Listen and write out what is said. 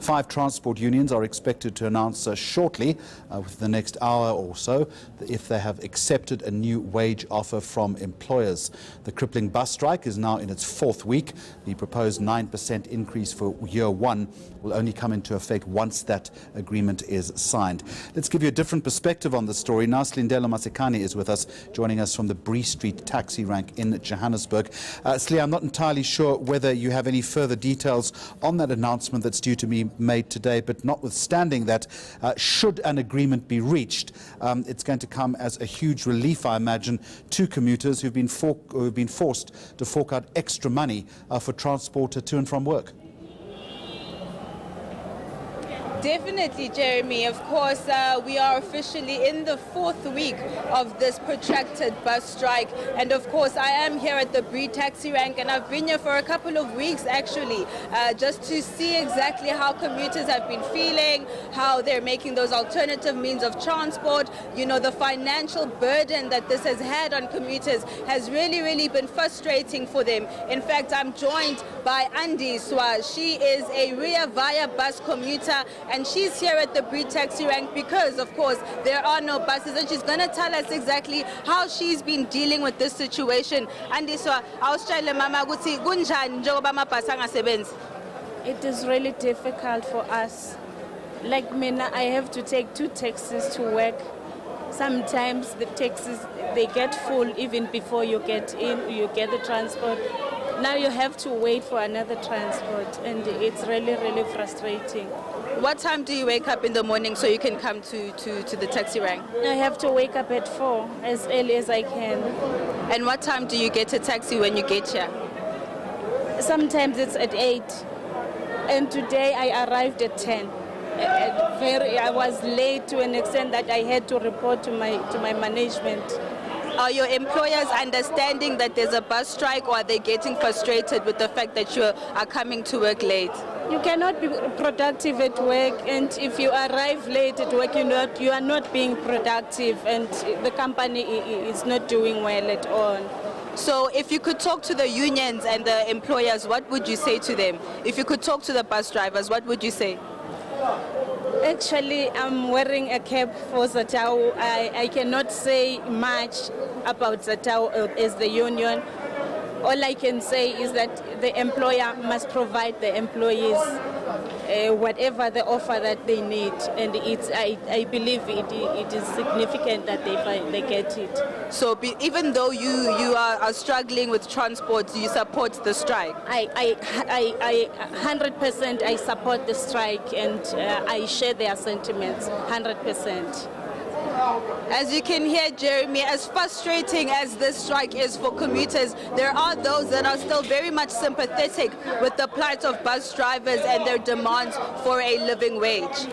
5 transport unions are expected to announce shortly, within the next hour or so, if they have accepted a new wage offer from employers. The crippling bus strike is now in its 4th week. The proposed 9% increase for year 1 will only come into effect once that agreement is signed. Let's give you a different perspective on the story. Now Silindelo Masikane is with us, joining us from the Bree Street Taxi Rank in Johannesburg. Slee, I'm not entirely sure whether you have any further details on that announcement that's due to be made today, but notwithstanding that, should an agreement be reached, it's going to come as a huge relief, I imagine, to commuters who've been forced to fork out extra money for transport to and from work. Definitely, Jeremy. Of course, we are officially in the 4th week of this protracted bus strike. And of course, I am here at the Bree Taxi Rank, and I've been here for a couple of weeks, actually, just to see exactly how commuters have been feeling, how they're making those alternative means of transport. You know, the financial burden that this has had on commuters has really been frustrating for them. In fact, I'm joined by Andi Swa. She is a Ria Via bus commuter, and she's here at the Bree Taxi Rank because, of course, there are no buses, and she's going to tell us exactly how she's been dealing with this situation. Andi Swa, awusitshele mama ukuthi kunjani njengoba amabhasi angasebenzi? It is really difficult for us. Like me, I have to take 2 taxis to work. Sometimes the taxis, they get full even before you get in, you get the transport. Now you have to wait for another transport, and it's really frustrating. What time do you wake up in the morning so you can come to the taxi rank? I have to wake up at 4, as early as I can. And what time do you get a taxi when you get here? Sometimes it's at 8. And today I arrived at 10. I was late to an extent that I had to report to my management. Are your employers understanding that there's a bus strike, or are they getting frustrated with the fact that you are coming to work late? You cannot be productive at work, and if you arrive late at work, you are not being productive, and the company is not doing well at all. So if you could talk to the unions and the employers, what would you say to them? If you could talk to the bus drivers, what would you say? Actually, I'm wearing a cap for Zatao. I cannot say much about Zatao as the union. All I can say is that the employer must provide the employees whatever the offer that they need, and I believe it is significant that they get it. So even though you are struggling with transport, you support the strike? I 100% I support the strike, and I share their sentiments 100%. As you can hear, Jeremy, as frustrating as this strike is for commuters, there are those that are still very much sympathetic with the plight of bus drivers and their demands for a living wage.